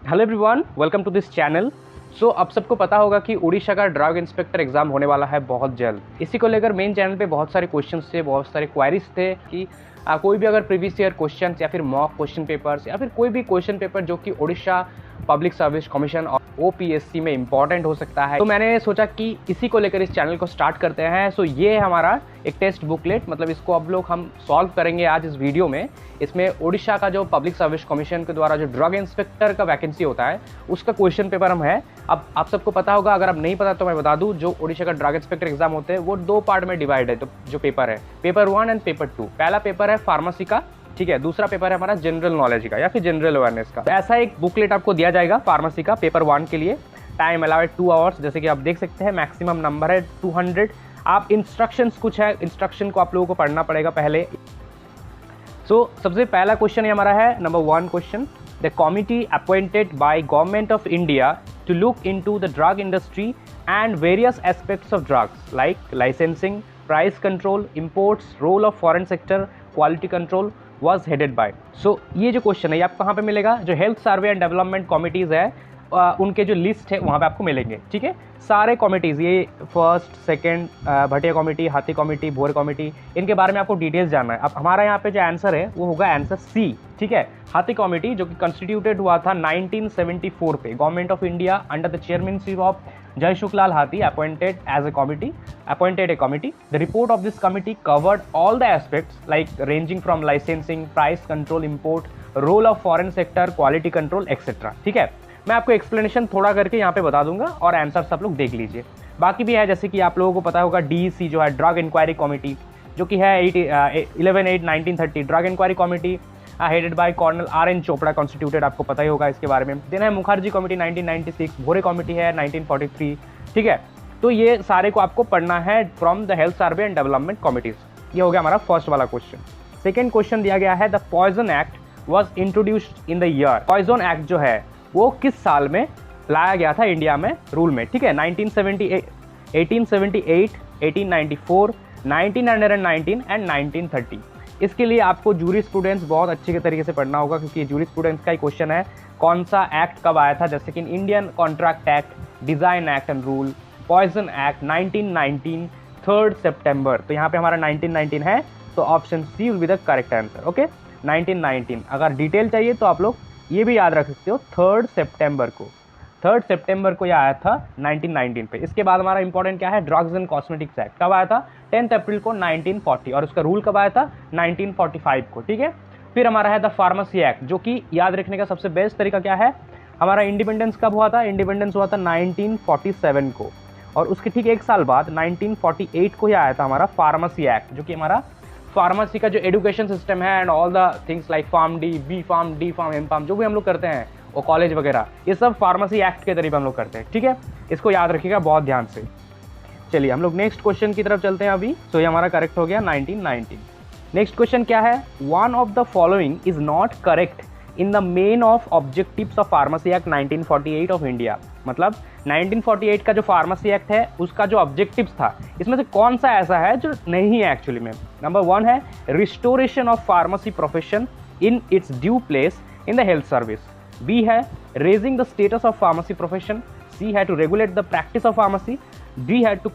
Hello everyone, welcome to this channel. So अब सबको पता होगा कि उड़ीसा का ड्रग इंस्पेक्टर एग्जाम होने वाला है बहुत जल्द। इसी को लेकर मेन चैनल पे बहुत सारे क्वेश्चंस थे, बहुत सारे क्वेरीज थे कि कोई भी अगर प्रीवियस ईयर क्वेश्चन या फिर मॉक क्वेश्चन पेपर्स या फिर कोई भी क्वेश्चन पेपर जो कि उड़ीसा पब्लिक सर्विस कमीशन और OPSC में इंपॉर्टेंट हो सकता है, तो मैंने सोचा कि इसी को लेकर इस चैनल को स्टार्ट करते हैं। सो ये है हमारा एक टेस्ट बुकलेट, मतलब इसको अब लोग हम सॉल्व करेंगे आज इस वीडियो में। इसमें उड़ीसा का जो पब्लिक सर्विस कमीशन के द्वारा जो ड्रग इंस्पेक्टर का वैकेंसी होता है उसका क्वेश्चन पेपर हम है। अब आप सबको पता होगा, अगर आप नहीं पता तो मैं बता दूं, जो उड़ीसा का ड्रग इंस्पेक्टर एग्जाम होते हैं वो दो पार्ट में डिवाइड है। तो जो पेपर है, पेपर 1 एंड पेपर 2। पहला पेपर है फार्मेसी का, ठीक है। दूसरा पेपर है हमारा जनरल नॉलेज का या फिर जनरल अवेयरनेस का। तो ऐसा एक बुकलेट आपको दिया जाएगा फार्मेसी का पेपर 1 के लिए। टाइम अलाउ है 2 आवर्स, जैसे कि आप देख सकते हैं। मैक्सिमम नंबर है 200। आप इंस्ट्रक्शंस कुछ है, इंस्ट्रक्शन को आप लोगों को पढ़ना पड़ेगा पहले। सबसे पहला क्वेश्चन ये हमारा है number 1 question. The committee appointed by government of India to look into the drug industry and various aspects of drugs like licensing, price control, imports, role of foreign sector, quality control was headed by. ये जो question है ये आपको कहाँ पे मिलेगा? जो health survey and development committees है उनके जो लिस्ट है वहाँ पे आपको मिलेंगे, ठीक है। सारे कमिटीज़, ये फर्स्ट, सेकंड, भटिया कमेटी, हाथी कमेटी, भोर कमेटी, इनके बारे में आपको डिटेल्स जानना है। अब हमारा यहाँ पे जो आंसर है वो होगा आंसर सी, ठीक है। हाथी कमेटी जो कि कंस्टिट्यूटेड हुआ था 1974 पे। Government of India under the chairmanship of Jai Shuklal Hathi appointed a committee. The report of this committee covered all the aspects like ranging from licensing, price control, import, role of foreign sector, quality control, etc. ठीक है। मैं आपको explanation थोड़ा करके यहाँ पे बता दूंगा और आंसर सब लोग देख लीजिए। बाकी भी है, जैसे कि आप लोगों को पता होगा DEC जो है ड्रग इंक्वायरी कमेटी, जो कि है 11/8/1930 drug inquiry committee headed by colonel RN Chopra constituted, आपको पता ही होगा इसके बारे में। देन है मुखर्जी कमेटी 1996, भोरे कमेटी है 1943, ठीक है। तो ये सारे को आपको पढ़ना है from the health survey and development committees. ये हो गया हमारा फर्स्ट वाला क्वेश्चन। सेकेंड क्वेश्चन दिया गया है the poison act was introduced in the year. Poison act जो है वो किस साल में लाया गया था इंडिया में रूल में, ठीक है। 1878, 1894, 1919 एंड 1930। इसके लिए आपको जूरी स्टूडेंट्स बहुत अच्छे के तरीके से पढ़ना होगा, क्योंकि जूरी स्टूडेंट्स का ही क्वेश्चन है कौन सा एक्ट कब आया था, जैसे कि Indian contract act, design act and rule, poison act 1919, 3 सितंबर। तो यहाँ पे हमारा 1919 है, तो option C will be the correct answer, okay. 1919। अगर डिटेल चाहिए तो आप लोग ये भी याद रख सकते हो, 3 सितंबर को। 3 सितंबर को यह आया था 1919 पे। इसके बाद हमारा इंपॉर्टेंट क्या है? ड्रग्स एंड कॉस्मेटिक्स एक्ट कब आया था? 10 अप्रैल को 1940, और उसका रूल कब आया था? 1945 को, ठीक है। फिर हमारा है द फार्मेसी एक्ट, जो कि याद रखने का सबसे बेस्ट तरीका क्या है, हमारा इंडिपेंडेंस कब हुआ था? इंडिपेंडेंस हुआ था 1947 को, और उसके ठीक एक साल बाद 1948 को ही आया था हमारा फार्मेसी एक्ट, जो कि हमारा फार्मेसी का जो एजुकेशन सिस्टम है and all the things like pharm D, B pharm, D pharm, M pharm, जो भी हम लोग करते हैं वो कॉलेज वगैरह, ये सब फार्मेसी एक्ट के तरीके हम लोग करते हैं, ठीक है। इसको याद रखिएगा बहुत ध्यान से। चलिए हम लोग नेक्स्ट क्वेश्चन की तरफ चलते हैं अभी। तो ये हमारा करेक्ट हो गया 1919। नेक्स्ट क्वेश्चन क्या है? One of the following is not correct in the main of objectives of pharmacy act 1948 of India. मतलब 1948 का जो फार्मेसी एक्ट है उसका जो ऑब्जेक्टिव्स था, इसमें से कौन सा ऐसा है जो नहीं है एक्चुअली में? नंबर 1 है restoration of pharmacy profession in its due place in the health service. B है raising the status of pharmacy profession. C है to regulate the practice of pharmacy. D है to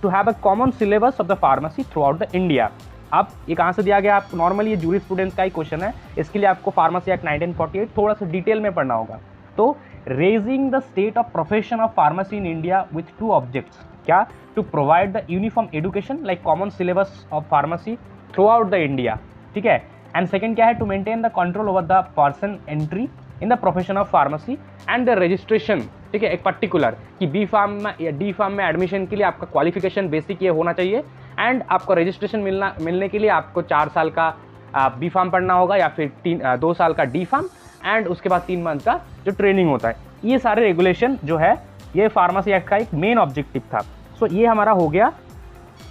have a common syllabus of the pharmacy throughout the India. अब ये कहाँ से दिया गया? आप नॉर्मली ये जूरी स्टूडेंट्स का ही क्वेश्चन है, इसके लिए आपको फार्मेसी एक्ट 1948 थोड़ा सा डिटेल में पढ़ना होगा। तो raising the state of profession of pharmacy in India with 2 objects. क्या? To provide the uniform education like common syllabus of pharmacy throughout the India, ठीक है। एंड सेकेंड क्या है? To maintain the control over the person entry in the profession of pharmacy and the registration, ठीक है। एक particular कि B farm में या डी फार्म में एडमिशन के लिए आपका क्वालिफिकेशन बेसिक ये होना चाहिए, एंड आपको रजिस्ट्रेशन मिलने के लिए आपको 4 साल का बी फार्म पढ़ना होगा या फिर 2 साल का डी फार्म, एंड उसके बाद 3 मंथ का जो ट्रेनिंग होता है। ये सारे रेगुलेशन जो है ये फार्मेसी एक्ट का एक मेन ऑब्जेक्टिव था। ये हमारा हो गया,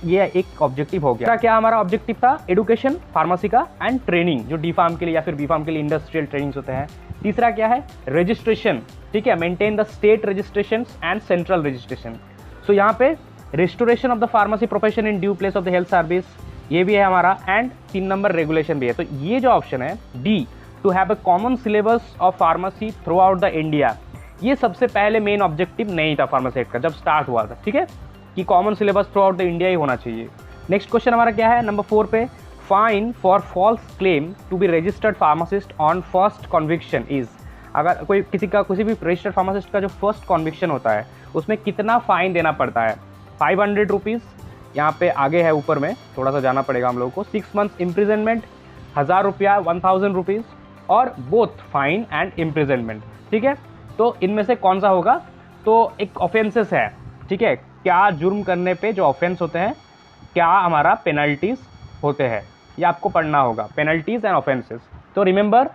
ये एक ऑब्जेक्टिव हो गया। क्या हमारा ऑब्जेक्टिव था? एजुकेशन फार्मेसी का एंड ट्रेनिंग, जो डी फार्म के लिए या फिर बी फार्म के लिए इंडस्ट्रियल ट्रेनिंग्स होते हैं। तीसरा क्या है? रजिस्ट्रेशन, ठीक है, maintain the state registration and central registration. यहाँ पे restoration of the pharmacy profession in due place of the health service, ये भी है हमारा, एंड 3 नंबर रेगुलेशन भी है। तो ये जो ऑप्शन है D, to have a common syllabus of pharmacy throughout the India. ये सबसे पहले मेन ऑब्जेक्टिव नहीं था फार्मेसी एक्ट का जब स्टार्ट हुआ था, ठीक है, कि common syllabus throughout the India ही होना चाहिए। नेक्स्ट क्वेश्चन हमारा क्या है, नंबर 4 पे, fine for false claim to be registered pharmacist on first conviction is. अगर कोई किसी भी रजिस्टर्ड फार्मासिस्ट का जो फर्स्ट कॉन्विक्शन होता है उसमें कितना फाइन देना पड़ता है, 500 रुपीज़, यहाँ पे आगे है ऊपर में, थोड़ा सा जाना पड़ेगा हम लोगों को, 6 मंथ्स इम्प्रिजनमेंट, 1000 रुपया, 1000 रुपीज़, और बोथ फाइन एंड इम्प्रिजनमेंट, ठीक है। तो इनमें से कौन सा होगा, तो एक ऑफेंसेस है, ठीक है, क्या जुर्म करने पे जो ऑफेंस होते हैं क्या हमारा पेनल्टीज होते हैं, ये आपको पढ़ना होगा, पेनल्टीज एंड ऑफेंसेस। तो रिमेंबर,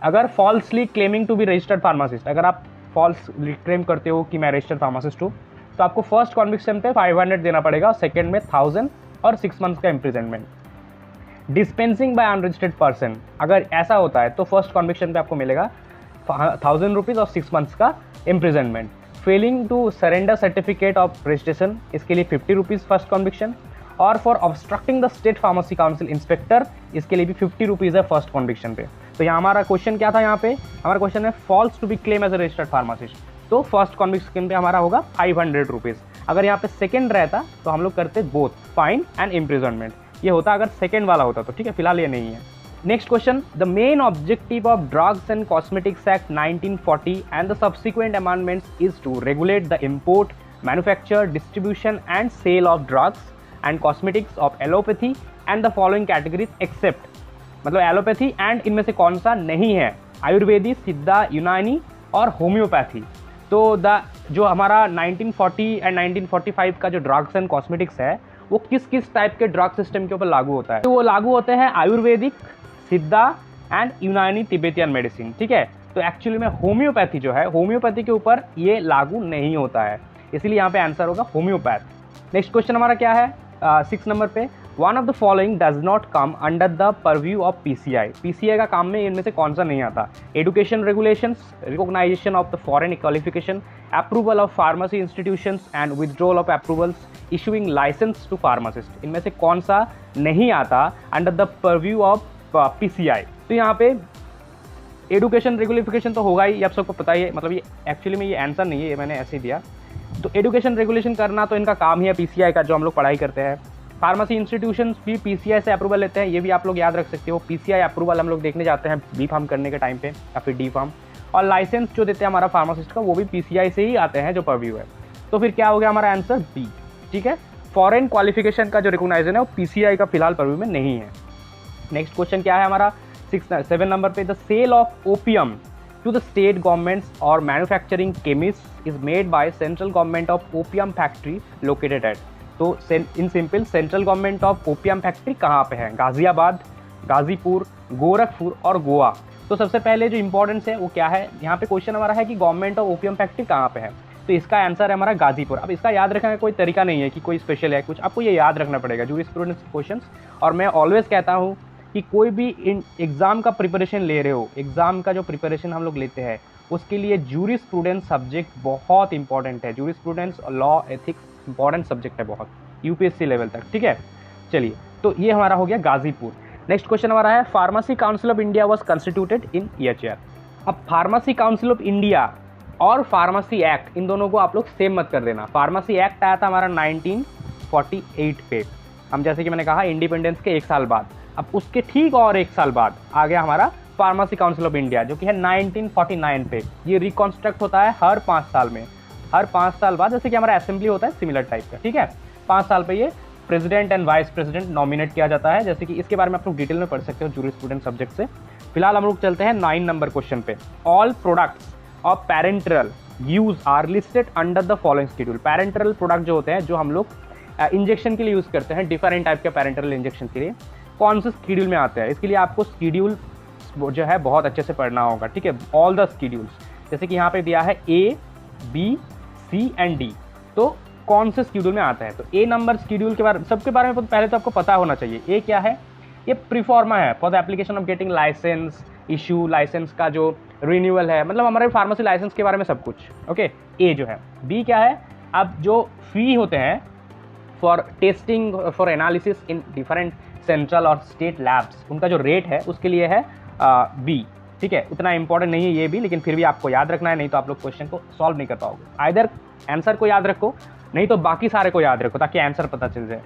अगर falsely claiming to be registered pharmacist, अगर आप फॉल्स क्लेम करते हो कि मैं रजिस्टर्ड फार्मासिस्ट हूँ, तो आपको फर्स्ट कॉन्विक्शन पे 500 देना पड़ेगा, सेकेंड में 1000 और 6 मंथ्स का imprisonment. Dispensing bye unregistered person, अगर ऐसा होता है तो फर्स्ट कॉन्विक्शन पे आपको मिलेगा 1000 रुपीज़ और 6 मंथ्स का imprisonment. Failing to surrender certificate of registration, इसके लिए 50 रुपीज़ फर्स्ट कॉन्विक्शन। और for obstructing the state pharmacy council inspector, इसके लिए भी 50 रुपीज़ है फर्स्ट कॉन्विक्शन पे। तो यहाँ हमारा क्वेश्चन क्या था, यहाँ पे हमारा क्वेश्चन है false to be claim as a registered pharmacist, तो फर्स्ट कॉन्विक्शन पे हमारा होगा 500 रुपीज़। अगर यहाँ पे सेकंड रहता तो हम लोग करते बोथ फाइन एंड इम्प्रिजनमेंट, ये होता अगर सेकंड वाला होता तो, ठीक है, फिलहाल ये नहीं है। Next question, the main objective of drugs and cosmetics act 1940 and the subsequent amendments is to regulate the import, manufacture, distribution and sale of drugs and cosmetics of allopathy and the following categories except, मतलब allopathy and इनमें से कौन सा नहीं है, आयुर्वेदिक, सिद्धा, यूनानी और होम्योपैथी। तो जो हमारा 1940 एंड 1945 का जो ड्रग्स एंड कॉस्मेटिक्स है वो किस किस टाइप के ड्रग सिस्टम के ऊपर लागू होता है, तो वो लागू होते हैं आयुर्वेदिक, सिद्धा एंड यूनानी तिब्बतियन मेडिसिन, ठीक है। तो एक्चुअली में होम्योपैथी जो है, होम्योपैथी के ऊपर ये लागू नहीं होता है, इसीलिए यहाँ पे आंसर होगा होम्योपैथ। नेक्स्ट क्वेश्चन हमारा क्या है, 6 नंबर पे, one of the following does not come under the purview of PCI. PCI का काम में इनमें से कौन सा नहीं आता, education regulations, recognisation of the foreign qualification, approval of pharmacy institutions and withdrawal of approvals, issuing licence to pharmacist, इनमें से कौन सा नहीं आता under the purview of PCI. तो यहाँ पे एजुकेशन रेगुलेशन तो होगा ही, आप सबको पता ही है, मतलब ये एक्चुअली में ये आंसर नहीं है, ये मैंने ऐसे ही दिया। तो एजुकेशन रेगुलेशन करना तो इनका काम ही है पीसीआई का, जो हम लोग पढ़ाई करते हैं। फार्मेसी इंस्टीट्यूशंस भी पीसीआई से अप्रूवल लेते हैं, ये भी आप लोग याद रख सकते हो, पीसीआई अप्रूवल हम लोग देखने जाते हैं बी फार्म करने के टाइम पे या फिर डी फार्म। और लाइसेंस जो देते हैं हमारा फार्मासिस्ट का, वो भी पीसीआई से ही आते हैं जो परव्यू है। तो फिर क्या हो गया हमारा आंसर बी, ठीक है। फॉरेन क्वालिफिकेशन का जो रिकॉग्नाइजेशन है वो पीसीआई का फिलहाल परव्यू में नहीं है। नेक्स्ट क्वेश्चन क्या है हमारा 7 नंबर पे, the sale of opium to the state governments or manufacturing chemists is made by central government of opium factory located at। तो in simple central government of opium factory कहाँ पे है, गाजियाबाद, गाजीपुर, गोरखपुर और गोवा। तो सबसे पहले जो इंपॉर्टेंस है वो क्या है, यहाँ पे क्वेश्चन हमारा है कि गवर्नमेंट ऑफ ओपियम फैक्ट्री कहाँ पे है, तो इसका आंसर है हमारा गाजीपुर। अब इसका याद रखने का कोई तरीका नहीं है कि कोई स्पेशल है कुछ, आपको ये याद रखना पड़ेगा जूरिस्प्रूडेंस क्वेश्चन। और मैं ऑलवेज कहता हूँ कि कोई भी एग्ज़ाम का प्रिपरेशन ले रहे हो, एग्ज़ाम का जो प्रिपरेशन हम लोग लेते हैं उसके लिए जूरिस्प्रूडेंस सब्जेक्ट बहुत इंपॉर्टेंट है। जूरिस्प्रूडेंस और लॉ एथिक्स इंपॉर्टेंट सब्जेक्ट है बहुत, यूपीएससी लेवल तक, ठीक है। चलिए, तो ये हमारा हो गया गाजीपुर। नेक्स्ट क्वेश्चन हमारा है pharmacy council of India was constituted in year. अब फार्मेसी काउंसिल ऑफ इंडिया और फार्मेसी एक्ट, इन दोनों को आप लोग सेम मत कर देना। फार्मेसी एक्ट आया था हमारा 1948 पे, हम जैसे कि मैंने कहा इंडिपेंडेंस के 1 साल बाद। अब उसके ठीक और 1 साल बाद आ गया हमारा फार्मेसी काउंसिल ऑफ इंडिया, जो कि है 1949 पे। ये रिकॉन्स्ट्रक्ट होता है हर 5 साल में, हर 5 साल बाद, जैसे कि हमारा असेंबली होता है सिमिलर टाइप का, ठीक है। 5 साल पे ये president and vice president nominate किया जाता है, जैसे कि इसके बारे में आप लोग डिटेल में पढ़ सकते हो जूरिस्प्रूडेंस सब्जेक्ट से। फिलहाल हम लोग चलते हैं 9 नंबर क्वेश्चन पे। All products of parenteral use are listed under the following schedule. Parenteral product जो होते हैं, जो हम लोग इंजेक्शन के लिए यूज़ करते हैं, डिफरेंट टाइप के पेरेंटरल इंजेक्शन के लिए, कौन से शेड्यूल में आते हैं, इसके लिए आपको शेड्यूल जो है बहुत अच्छे से पढ़ना होगा, ठीक है। ऑल द शेड्यूल्स, जैसे कि यहाँ पे दिया है ए, बी, सी एंड डी, तो कौन से शेड्यूल में आता है। तो ए नंबर शेड्यूल के बारे सबके बारे में पहले तो आपको पता होना चाहिए। ए क्या है, ये प्रीफॉर्मा है for the application of getting licence, issue licence का जो रिन्यूअल है, मतलब हमारे फार्मेसी लाइसेंस के बारे में सब कुछ, ओके। ए जो है। बी क्या है, अब जो फी होते हैं for testing, for analysis in different central और स्टेट लैब्स, उनका जो रेट है उसके लिए है बी, ठीक है, उतना इंपॉर्टेंट नहीं है ये भी, लेकिन फिर भी आपको याद रखना है, नहीं तो आप लोग क्वेश्चन को सॉल्व नहीं कर पाओगे। आइदर आंसर को याद रखो, नहीं तो बाकी सारे को याद रखो ताकि आंसर पता चल जाए।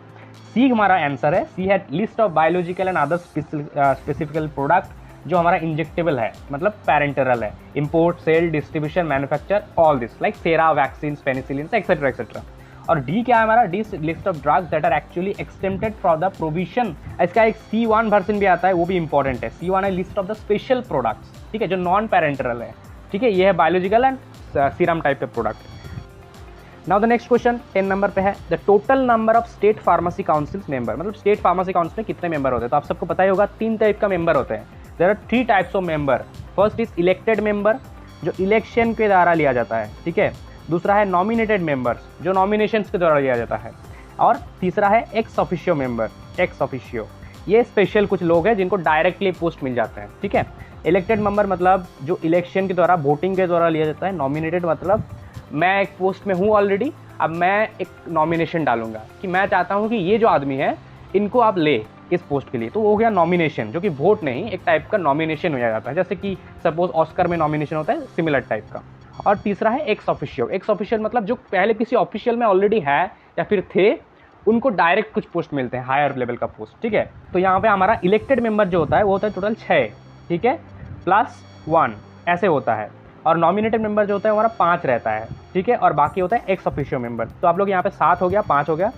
सी हमारा आंसर है। सी है list of biological and other specifical product जो हमारा इंजेक्टेबल है, मतलब पैरेंटरल है। Import, sale, distribution, manufacture, all this like sera, vaccine, penicillin etcetera etcetera. और डी क्या है हमारा? D list of drugs that are actually exempted for the provision. इसका एक C1 वर्जन भी आता है, वो भी इंपॉर्टेंट है। C1 है list of the special products, ठीक है, जो नॉन पैरेंटरल है, ठीक है, ये है बायोलॉजिकल एंड सीरम टाइप के product. Now the next question 10 number पे है, the total number of state pharmacy councils member, मतलब स्टेट फार्मेसी काउंसिल में कितने मेंबर होते हैं? तो आप सबको पता ही होगा 3 टाइप का मेंबर होते हैं। There are 3 types of member. First is elected member, जो इलेक्शन के द्वारा लिया जाता है, ठीक है। दूसरा है नॉमिनेटेड मेंबर्स, जो नॉमिनेशंस के द्वारा लिया जाता है। और तीसरा है ex officio member. Ex officio ये स्पेशल कुछ लोग हैं जिनको डायरेक्टली पोस्ट मिल जाते हैं, ठीक है। इलेक्टेड मेंबर मतलब जो इलेक्शन के द्वारा, वोटिंग के द्वारा लिया जाता है। नॉमिनेटेड मतलब मैं एक पोस्ट में हूँ ऑलरेडी, अब मैं एक नॉमिनेशन डालूंगा कि मैं चाहता हूँ कि ये जो आदमी है इनको आप ले इस पोस्ट के लिए, तो वो हो गया नॉमिनेशन, जो कि वोट नहीं, एक टाइप का नॉमिनेशन हो जाता है। जैसे कि सपोज ऑस्कर में नॉमिनेशन होता है, सिमिलर टाइप का। और तीसरा है एक्स ऑफिशियल। एक्स ऑफिशियल मतलब जो पहले किसी ऑफिशियल में ऑलरेडी है या फिर थे, उनको डायरेक्ट कुछ पोस्ट मिलते हैं, हायर लेवल का पोस्ट, ठीक है। तो यहाँ पे हमारा इलेक्टेड मेंबर जो होता है वो होता है टोटल 6, ठीक है, +1 ऐसे होता है। और नॉमिनेटेड मेंबर जो होता है हमारा 5 रहता है, ठीक है, और बाकी होता है एक्स ऑफिशियो मेंबर। तो आप लोग यहाँ पे 7 हो गया, 5 हो गया,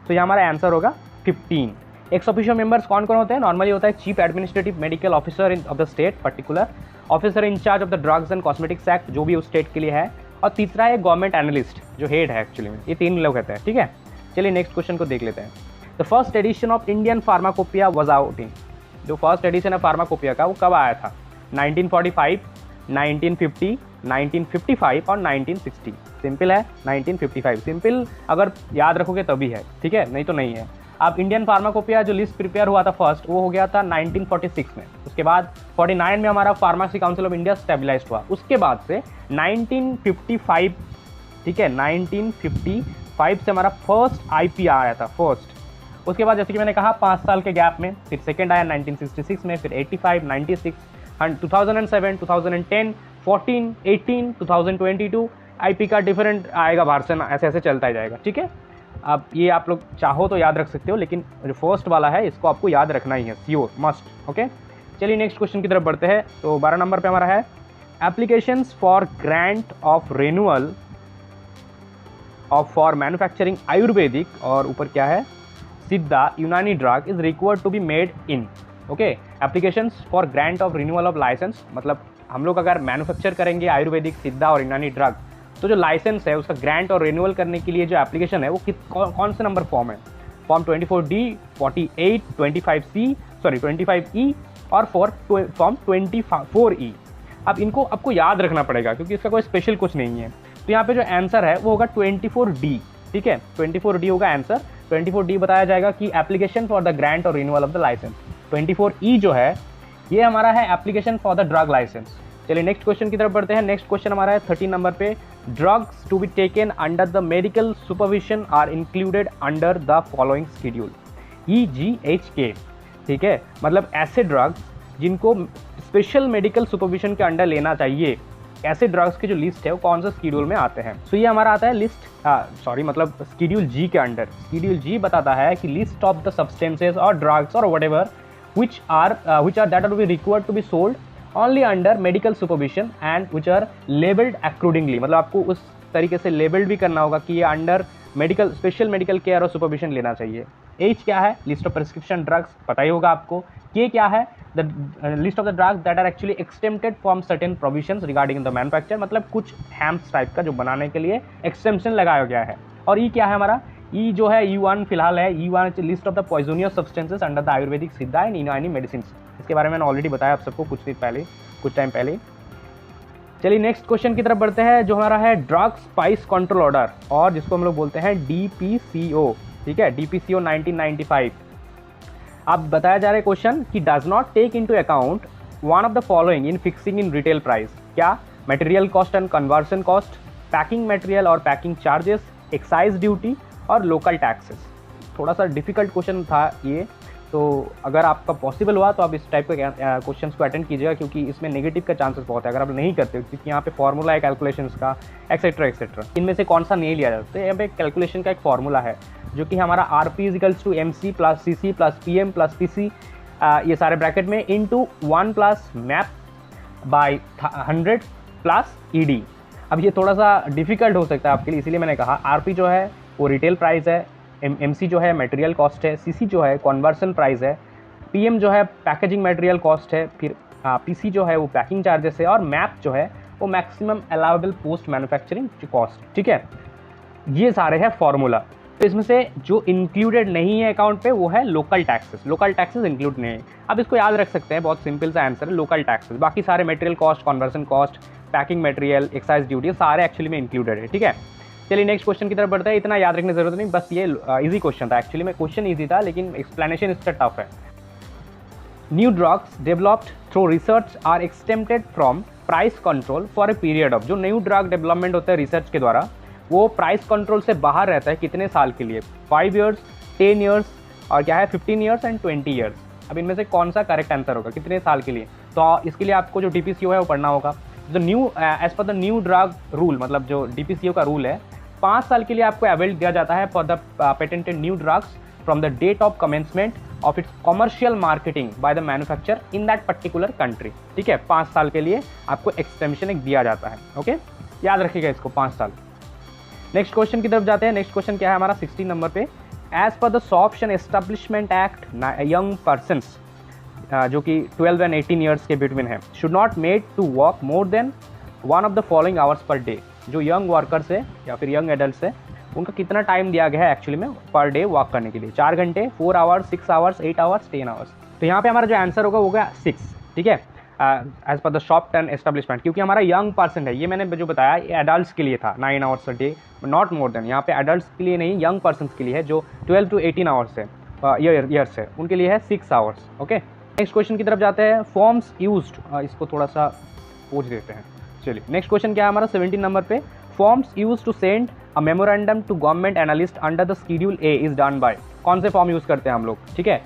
तो यहाँ हमारा आंसर होगा 15। एक्स ऑफिशियो मेंबर्स कौन कौन होते हैं? नॉर्मली होता है chief administrative medical officer of the state particular, officer incharge of the drugs and cosmetics act, जो भी उस स्टेट के लिए है। और तीसरा है गवर्नमेंट एनालिस्ट, जो हेड है एक्चुअली में। ये 3 लोग रहते हैं, ठीक है। चलिए नेक्स्ट क्वेश्चन को देख लेते हैं। The first edition of Indian pharmacopoeia was out in, जो फर्स्ट एडिशन है फार्माकोपिया का वो कब आया था? 1945, 1950, 1955 और 1960। सिंपल है 1955। सिंपल अगर याद रखोगे तभी है, ठीक है, नहीं तो नहीं है। अब इंडियन फार्माकोपिया जो लिस्ट प्रिपेयर हुआ था फर्स्ट, वो हो गया था 1946 में। उसके बाद 49 में हमारा pharmacy council of India stabilised हुआ। उसके बाद से 1955, ठीक है, 1955 से हमारा फर्स्ट IPR आया था, फर्स्ट। उसके बाद जैसे कि मैंने कहा 5 साल के गैप में फिर सेकेंड आया 1966 में, फिर 85, 96, 2007, 2010, 14, 18, 2022 IP का डिफरेंट आएगा वर्जन, ऐसे ऐसे चलता ही जाएगा, ठीक है। अब ये आप लोग चाहो तो याद रख सकते हो, लेकिन जो फर्स्ट वाला है इसको आपको याद रखना ही है, श्योर मस्ट, ओके। चलिए नेक्स्ट क्वेश्चन की तरफ बढ़ते हैं। तो 12 नंबर पे हमारा है applications for grant of renewal of for manufacturing Ayurvedic, और ऊपर क्या है, Siddha Unani drug is required to be made in, okay. Applications for grant of renewal of licence, मतलब हम लोग अगर मैन्युफैक्चर करेंगे आयुर्वेदिक, सिद्धा और यूनानी ड्रग, तो जो लाइसेंस है उसका ग्रांट और रिन्यूअल करने के लिए जो एप्लीकेशन है वो कौन से नंबर फॉर्म है? Form 24D, 48, 25C, sorry 25E और फॉर्म 24E। अब इनको आपको याद रखना पड़ेगा क्योंकि इसका कोई स्पेशल कुछ नहीं है। तो यहाँ पे जो आंसर है वो होगा 24D, ठीक है, 24D होगा आंसर। 24D बताया जाएगा कि एप्लीकेशन फॉर द ग्रांट और renewal of the licence. 24E जो है ये हमारा है application for the drug licence. चलिए नेक्स्ट क्वेश्चन की तरफ बढ़ते हैं। नेक्स्ट क्वेश्चन हमारा है 13 नंबर पे, drugs to be taken under the medical supervision are included under the following schedule EGHK, ठीक है, मतलब ऐसे ड्रग्स जिनको स्पेशल मेडिकल सुपरविजन के अंडर लेना चाहिए, ऐसे ड्रग्स की जो लिस्ट है वो कौन से शेड्यूल में आते हैं। तो ये हमारा आता है लिस्ट, मतलब शेड्यूल G के अंडर। शेड्यूल G बताता है कि लिस्ट ऑफ द सब्सटेंसेज और ड्रग्स और whatever which are that are required to be sold only under medical supervision and which are labeled accordingly, मतलब आपको उस तरीके से लेबल्ड भी करना होगा कि ये under medical, special medical care और सुपरविजन लेना चाहिए। H क्या है? लिस्ट ऑफ प्रिस्क्रिप्शन ड्रग्स, पता ही होगा आपको। K क्या है? The list of the drugs that are actually exempted from certain provisions regarding the manufacture, मतलब कुछ हैम्स टाइप का जो बनाने के लिए एक्सटेंशन लगाया गया है। और E क्या है हमारा? E जो है E1 फिलहाल है, E1 list of the poisonous substances under the Ayurvedic सिद्धा एंड यूनानी मेडिसिन। इसके बारे में मैंने ऑलरेडी बताया आप सबको कुछ टाइम पहले। चलिए नेक्स्ट क्वेश्चन की तरफ बढ़ते हैं, जो हमारा है ड्रग स्पाइस कंट्रोल ऑर्डर, और जिसको हम लोग बोलते हैं DPCO, ठीक है, DPCO 1995। अब बताया जा रहा है क्वेश्चन कि does not take into account one of the following in fixing in retail price. क्या? Material cost and conversion cost, packing material और पैकिंग चार्जेस, एक्साइज ड्यूटी और लोकल टैक्सेस। थोड़ा सा डिफिकल्ट क्वेश्चन था ये, तो अगर आपका पॉसिबल हुआ तो आप इस टाइप के क्वेश्चन को अटेंड कीजिएगा, क्योंकि इसमें नेगेटिव का चांसेस बहुत है अगर आप नहीं करते हो, क्योंकि यहाँ पे फॉर्मूला है कैलकुलेशंस का एक्सेट्रा एक्सेट्रा। इनमें से कौन सा नहीं लिया जाता है? यहाँ पे कैलकुलेशन का एक फॉर्मूला है जो कि हमारा RP equals to MC plus CC plus PM plus PC, ये सारे ब्रैकेट में into 1 plus MAP by 100 plus ED। अब ये थोड़ा सा डिफिकल्ट हो सकता है आपके लिए, इसीलिए मैंने कहा RP जो है वो रिटेल प्राइस है, MC जो है मटेरियल कॉस्ट है, CC जो है कन्वर्सन प्राइस है, PM जो है पैकेजिंग मटेरियल कॉस्ट है, फिर PC जो है वो पैकिंग चार्जेस है, और मैप जो है वो maximum allowable post manufacturing cost. ठीक है, ये सारे हैं फॉर्मूला। तो इसमें से जो इंक्लूडेड नहीं है अकाउंट पे वो है local taxes. Local taxes include नहीं है, अब इसको याद रख सकते हैं, बहुत सिंपल सा आंसर है लोकल टैक्सेस। बाकी सारे material cost, conversion cost, packing material, excise duty सारे एक्चुअली में इंक्लूडेड है। ठीक है, चलिए नेक्स्ट क्वेश्चन की तरफ बढ़ते हैं। इतना याद रखने की जरूरत नहीं, बस ये इजी क्वेश्चन था। एक्चुअली में क्वेश्चन इजी था लेकिन एक्सप्लेनेशन इसका टफ है। New drugs developed through research are exempted from price control for a period of. जो न्यू ड्रग डेवलपमेंट होता है रिसर्च के द्वारा, वो प्राइस कंट्रोल से बाहर रहता है कितने साल के लिए? 5 ईयर्स, 10 ईयर्स और क्या है 15 ईयर्स एंड 20 ईयर्स। अब इनमें से कौन सा करेक्ट आंसर होगा, कितने साल के लिए? तो इसके लिए आपको जो DPCO है वो पढ़ना होगा। जो new as per the new drug rule, मतलब जो DPCO का रूल है, 5 साल के लिए आपको अवेल दिया जाता है for the patented new drugs from the date of commencement of its commercial marketing by the manufacture in that particular country. ठीक है, 5 साल के लिए आपको एक्सटेंशन एक दिया जाता है। ओके, याद रखिएगा इसको, 5 साल। नेक्स्ट क्वेश्चन की तरफ जाते हैं। नेक्स्ट क्वेश्चन क्या है हमारा 16 नंबर पे। As per the shops and establishment act, young persons जो कि 12 एंड 18 ईयर्स के बिटवीन है, should not made to work more than 1 of the following hours per day. जो यंग वर्कर्स है या फिर यंग एडल्ट है, उनका कितना टाइम दिया गया है एक्चुअली में पर डे वर्क करने के लिए? 4 घंटे, 4 आवर्स, 6 आवर्स, 8 आवर्स, 10 आवर्स। तो यहाँ पे हमारा जो आंसर होगा वो होगा 6। ठीक है, as per the shop turn establishment, क्योंकि हमारा यंग पर्सन है, ये मैंने जो बताया ये एडल्ट्स के लिए था 9 hours per day, not more than. यहाँ पे एडल्ट्स के लिए नहीं, यंग पर्सन के लिए है जो 12 to 18 आवर्स है, ईयर्स है, उनके लिए है 6 आवर्स। ओके, नेक्स्ट क्वेश्चन की तरफ जाते हैं। फॉर्म्स यूज्ड, इसको थोड़ा सा पूछ देते हैं। चलिए नेक्स्ट क्वेश्चन क्या है हमारा 17 नंबर पे। Forms use to send a memorandum to government analyst under the schedule A is done by. कौन से फॉर्म यूज करते हैं हम लोग? ठीक है,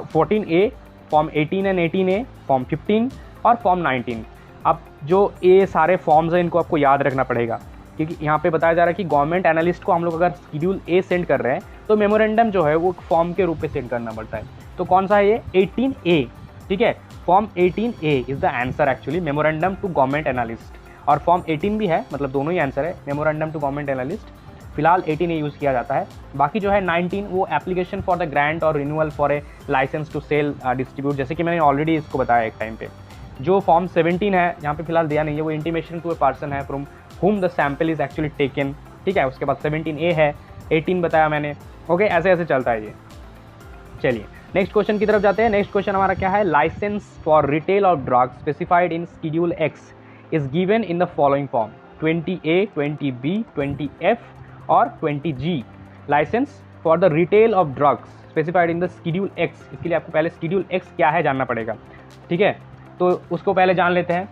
14A, form 18 and 18A, form 15 और फॉर्म 19। अब जो ये सारे फॉर्म्स हैं इनको आपको याद रखना पड़ेगा, क्योंकि यहाँ पे बताया जा रहा है कि गवर्नमेंट एनालिस्ट को हम लोग अगर शेड्यूल ए सेंड कर रहे हैं तो मेमोरेंडम जो है वो फॉर्म के रूप में सेंड करना पड़ता है। तो कौन सा है ये? 18A। ठीक है, form 18A is the answer actually, memorandum to government analyst. और फॉर्म 18 भी है, मतलब दोनों ही आंसर है, मेमोरेंडम टू गवर्नमेंट एनालिस्ट। फिलहाल 18A यूज़ किया जाता है। बाकी जो है 19 वो एप्लीकेशन फॉर द ग्रांट और renewal for a licence to sell distribute, जैसे कि मैंने ऑलरेडी इसको बताया एक टाइम पे। जो फॉर्म 17 है यहाँ पे फिलहाल दिया नहीं है, वो इंटीमेशन टू ए पर्सन है from whom the sample is actually taken. ठीक है, उसके बाद 17A है, 18 बताया मैंने। ओके, ऐसे ऐसे चलता है ये। चलिए नेक्स्ट क्वेश्चन की तरफ जाते हैं। नेक्स्ट क्वेश्चन हमारा क्या है? Licence for retail of drugs specified in schedule X is given in the following form: 20A, 20B, 20F और 20G। Licence for the retail of drugs specified in the schedule X. इसके लिए आपको पहले schedule x क्या है जानना पड़ेगा। ठीक है, तो उसको पहले जान लेते हैं।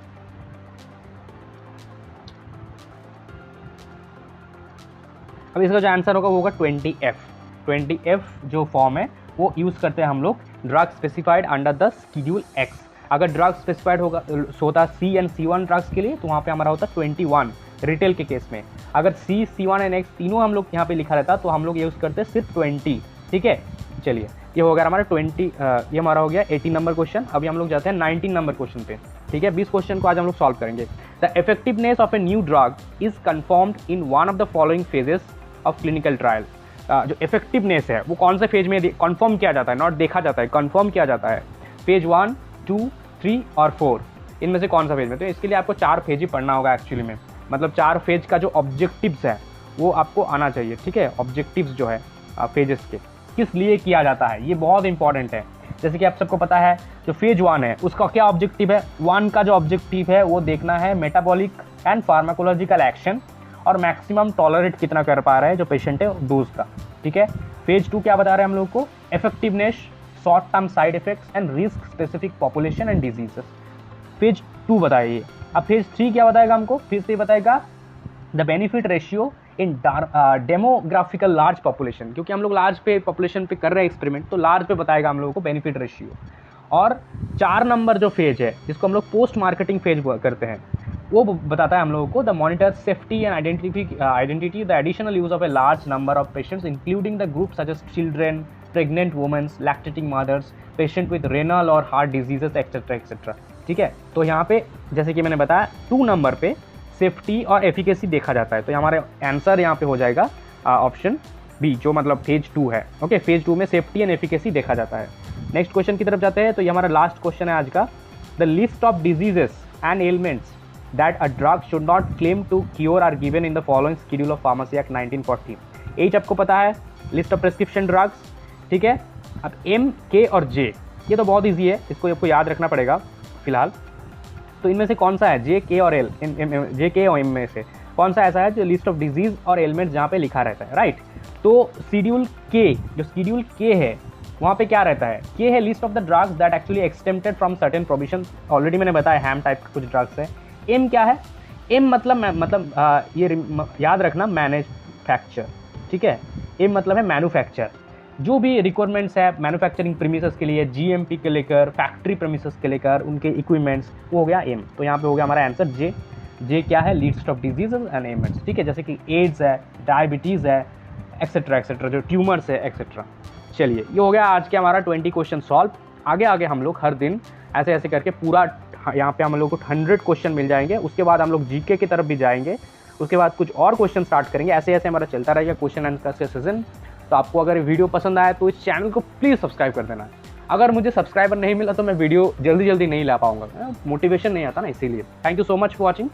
अब इसका जो आंसर होगा वो होगा 20F। 20F जो फॉर्म है वो यूज़ करते हैं हम लोग drug specified under the schedule x. अगर ड्रग स्पेसिफाइड होगा होता C एंड C1 ड्रग्स के लिए, तो वहाँ पे हमारा होता 21 रिटेल के केस में। अगर C, C1 एंड X तीनों हम लोग यहाँ पे लिखा रहता तो हम लोग यूज़ करते सिर्फ 20। ठीक है, चलिए ये हो गया हमारा 20, ये हमारा हो गया 18 नंबर क्वेश्चन। अभी हम लोग जाते हैं 19 नंबर क्वेश्चन पे। ठीक है, 20 क्वेश्चन को आज हम लोग सॉल्व करेंगे। The effectiveness of a new drug is confirmed in one of the following phases of clinical trial. जो इफेक्टिवनेस है वो कौन से फेज में कन्फर्म किया जाता है? नॉट देखा जाता है, कन्फर्म किया जाता है। फेज 1, 2, 3 और 4, इनमें से कौन सा फेज में? तो इसके लिए आपको 4 फेज ही पढ़ना होगा एक्चुअली में, मतलब 4 फेज का जो ऑब्जेक्टिव्स है वो आपको आना चाहिए। ठीक है, ऑब्जेक्टिव्स जो है फेजेस के किस लिए किया जाता है ये बहुत इंपॉर्टेंट है। जैसे कि आप सबको पता है जो फेज 1 है उसका क्या ऑब्जेक्टिव है? 1 का जो ऑब्जेक्टिव है वो देखना है मेटाबॉलिक एंड फार्माकोलॉजिकल एक्शन और मैक्सिमम टॉलरेट कितना कर पा रहा है जो पेशेंट है डोज का। ठीक है, फेज 2 क्या बता रहे हैं हम लोग को? Effectiveness, short term side effects and risk specific population and diseases. Phase 2 बताइए। अब फेज 3 क्या बताएगा हमको? फेज 3 बताएगा the benefit ratio in demographical large population, क्योंकि हम लोग लार्ज पे पॉपुलेशन पे कर रहे हैं एक्सपेरिमेंट, तो लार्ज पे बताएगा हम लोगों को बेनिफिट रेशियो। और 4 नंबर जो फेज है जिसको हम लोग पोस्ट मार्केटिंग फेज करते हैं, वो बताता है हम लोगों को the monitor safety and identity the additional use of a large number of patients including the group such as children, pregnant womens, lactating mothers, patient with renal और हार्ट डिजीजेस एक्सेट्रा एक्सेट्रा। ठीक है, तो यहाँ पे जैसे कि मैंने बताया 2 नंबर पे सेफ्टी और एफिकेसी देखा जाता है, तो हमारे आंसर यहाँ पे हो जाएगा ऑप्शन बी, जो मतलब फेज 2 है। ओके, फेज 2 में सेफ्टी एंड एफिकेसी देखा जाता है। नेक्स्ट क्वेश्चन की तरफ जाते हैं, तो ये हमारा लास्ट क्वेश्चन है आज का। The list of diseases and elements that a drug should not claim to cure are given in the following schedule of pharmacy act 1940। H आपको पता है, लिस्ट ऑफ प्रेस्क्रिप्शन ड्रग्स। ठीक है, अब एम, के और जे, ये तो बहुत ईजी है, इसको आपको याद रखना पड़ेगा फिलहाल। तो इनमें से कौन सा है, जे, के और एल, जे, के और एम में से कौन सा ऐसा है जो लिस्ट ऑफ डिजीज और एलिमेंट्स जहाँ पे लिखा रहता है, राइट। तो शेड्यूल के, जो शेड्यूल के है वहाँ पे क्या रहता है, के है list of the drugs that actually exempted from certain provision, already मैंने बताया हैम टाइप के कुछ ड्रग्स है। एम क्या है, एम मतलब ये याद रखना मैन्युफैक्चर। ठीक है, एम मतलब है मैन्युफैक्चर, जो भी रिक्वायरमेंट्स है मैन्युफैक्चरिंग प्रीमिसेस के लिए, जीएमपी के लेकर, फैक्ट्री प्रीमिसेस के लेकर, उनके इक्विपमेंट्स, वो हो गया एम। तो यहाँ पे हो गया हमारा आंसर जे। जे क्या है, list of diseases and elements. ठीक है, जैसे कि एड्स है, डायबिटीज़ है, एक्सेट्रा एक्सेट्रा, जो ट्यूमर्स है एक्सेट्रा। चलिए, ये हो गया आज के हमारा 20 क्वेश्चन सॉल्व। आगे आगे हम लोग हर दिन ऐसे ऐसे करके पूरा यहाँ पे हम लोग को 100 क्वेश्चन मिल जाएंगे। उसके बाद हम लोग जीके की तरफ भी जाएंगे, उसके बाद कुछ और क्वेश्चन स्टार्ट करेंगे। ऐसे ऐसे हमारा चलता रहेगा क्वेश्चन आंसर का सीजन। तो आपको अगर वीडियो पसंद आया तो इस चैनल को प्लीज़ सब्सक्राइब कर देना। अगर मुझे सब्सक्राइबर नहीं मिला तो मैं वीडियो जल्दी नहीं ला पाऊंगा, मोटिवेशन नहीं आता ना, इसीलिए। Thank you so much for watching.